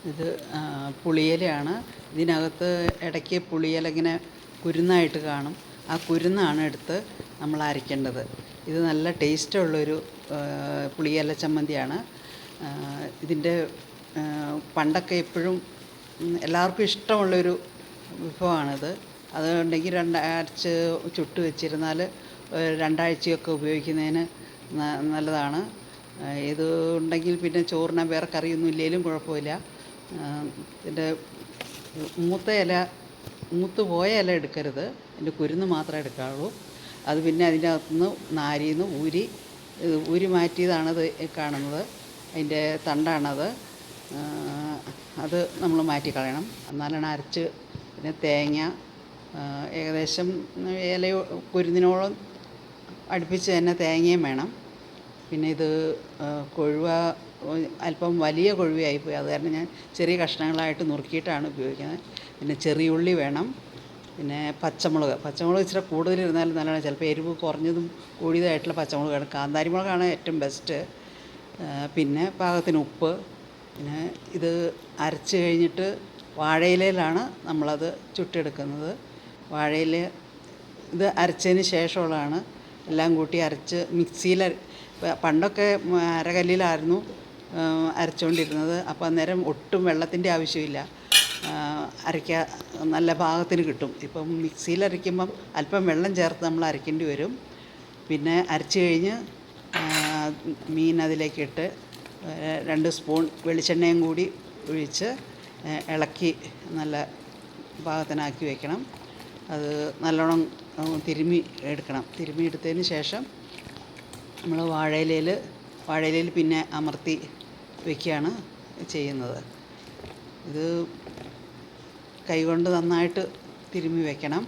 ഇത് പുളിയിലയാണ്. ഇതിനകത്ത് ഇടയ്ക്ക് പുളിയില ഇങ്ങനെ കുരുന്നായിട്ട് കാണും. ആ കുരുന്നാണ് എടുത്ത് നമ്മൾ അരയ്ക്കേണ്ടത്. ഇത് നല്ല ടേസ്റ്റുള്ളൊരു പുളിയില ചമ്മന്തിയാണ്. ഇതിൻ്റെ പണ്ടൊക്കെ എപ്പോഴും എല്ലാവർക്കും ഇഷ്ടമുള്ളൊരു വിഭവമാണിത്. അതുണ്ടെങ്കിൽ അരച്ച് ചുട്ട് വെച്ചിരുന്നാൽ രണ്ടാഴ്ചയൊക്കെ ഉപയോഗിക്കുന്നതിന് നല്ലതാണ്. ഇത് ഉണ്ടെങ്കിൽ പിന്നെ ചോറിന് വേറെ കറിയൊന്നും ഇല്ലെങ്കിലും കുഴപ്പമില്ല. ഇതിൻ്റെ മൂത്ത് പോയ ഇല എടുക്കരുത്, അതിൻ്റെ കുരുന്ന് മാത്രമേ എടുക്കാവുള്ളൂ. അത് പിന്നെ അതിൻ്റെ അകത്തുനിന്ന് നാരിന്ന് ഊരി മാറ്റിയതാണത് കാണുന്നത്. അതിൻ്റെ തണ്ടാണത്. അത് നമ്മൾ മാറ്റിക്കളയണം. എന്നാലാണ് അരച്ച് പിന്നെ തേങ്ങ ഏകദേശം ഇല കുരുന്നിനോളം അടുപ്പിച്ച് തന്നെ തേങ്ങയും വേണം. പിന്നെ ഇത് കൊഴുവ അല്പം വലിയ കൊഴുവയായിപ്പോയി. അത് കാരണം ഞാൻ ചെറിയ കഷ്ണങ്ങളായിട്ട് നുറുക്കിയിട്ടാണ് ഉപയോഗിക്കുന്നത്. പിന്നെ ചെറിയുള്ളി വേണം. പിന്നെ പച്ചമുളക് ഇച്ചിരി കൂടുതലിരുന്നാലും നല്ലതാണ്. ചിലപ്പോൾ എരിവ് കുറഞ്ഞതും കൂടിയതായിട്ടുള്ള പച്ചമുളക് വേണം. കാന്താരി മുളകാണ് ഏറ്റവും ബെസ്റ്റ്. പിന്നെ പാകത്തിന് ഉപ്പ്. പിന്നെ ഇത് അരച്ച് കഴിഞ്ഞിട്ട് വാഴയിലയിലാണ് നമ്മളത് ചുട്ടെടുക്കുന്നത്. വാഴയില ഇത് അരച്ചതിന് ശേഷമുള്ളതാണ്. എല്ലാം കൂട്ടി അരച്ച് മിക്സിയിൽ പണ്ടൊക്കെ അരകല്ലിലായിരുന്നു അരച്ചുകൊണ്ടിരുന്നത്. അപ്പോൾ അന്നേരം ഒട്ടും വെള്ളത്തിൻ്റെ ആവശ്യമില്ല, നല്ല പാകത്തിന് കിട്ടും. ഇപ്പം മിക്സിയിൽ അരയ്ക്കുമ്പം അല്പം വെള്ളം ചേർത്ത് നമ്മൾ അരയ്ക്കേണ്ടി വരും. പിന്നെ അരച്ച് കഴിഞ്ഞ് മീൻ അതിലേക്കിട്ട് 2 സ്പൂൺ വെളിച്ചെണ്ണയും കൂടി ഒഴിച്ച് ഇളക്കി നല്ല പാകത്തിനാക്കി വയ്ക്കണം. അത് നല്ലോണം തിരുമ്മി എടുത്തതിന് ശേഷം നമ്മൾ വാഴയിലയിൽ പിന്നെ അമർത്തി വയ്ക്കുകയാണ് ചെയ്യുന്നത്. ഇത് കൈകൊണ്ട് നന്നായിട്ട് തിരുമ്മി വയ്ക്കണം.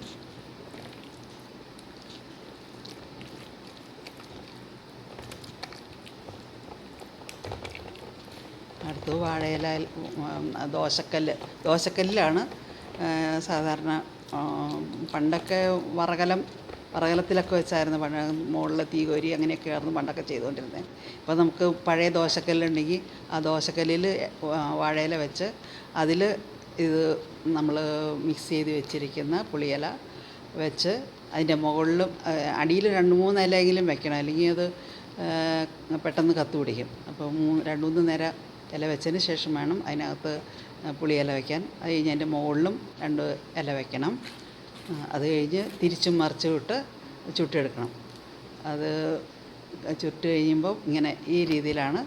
അടുത്ത് വാഴയില ദോശക്കല്ലിലാണ് സാധാരണ. പണ്ടൊക്കെ വറകലത്തിലൊക്കെ വെച്ചായിരുന്നു മുകളിൽ തീ കോരി അങ്ങനെയൊക്കെയായിരുന്നു പണ്ടൊക്കെ ചെയ്തുകൊണ്ടിരുന്നത്. ഇപ്പോൾ നമുക്ക് പഴയ ദോശക്കല്ലുണ്ടെങ്കിൽ ആ ദോശക്കല്ലിൽ വാഴയില വെച്ച് അതിൽ ഇത് നമ്മൾ മിക്സ് ചെയ്ത് വെച്ചിരിക്കുന്ന പുളിയില വെച്ച് അതിൻ്റെ മുകളിലും അടിയിൽ 2-3 ഇലയെങ്കിലും വെക്കണം, അല്ലെങ്കിൽ അത് പെട്ടെന്ന് കത്ത് പിടിക്കും. അപ്പോൾ 2-3 നിര ഇല വെച്ചതിന് ശേഷം വേണം അതിനകത്ത് പുളിയില വയ്ക്കാൻ. അത് കഴിഞ്ഞ് അതിൻ്റെ മുകളിലും 2 ഇല വയ്ക്കണം. അത് കഴിഞ്ഞ് തിരിച്ചും മറിച്ചും ഇട്ട് ചുട്ടെടുക്കണം. അത് ചുട്ട് കഴിയുമ്പോൾ ഇങ്ങനെ ഈ രീതിയിലാണ്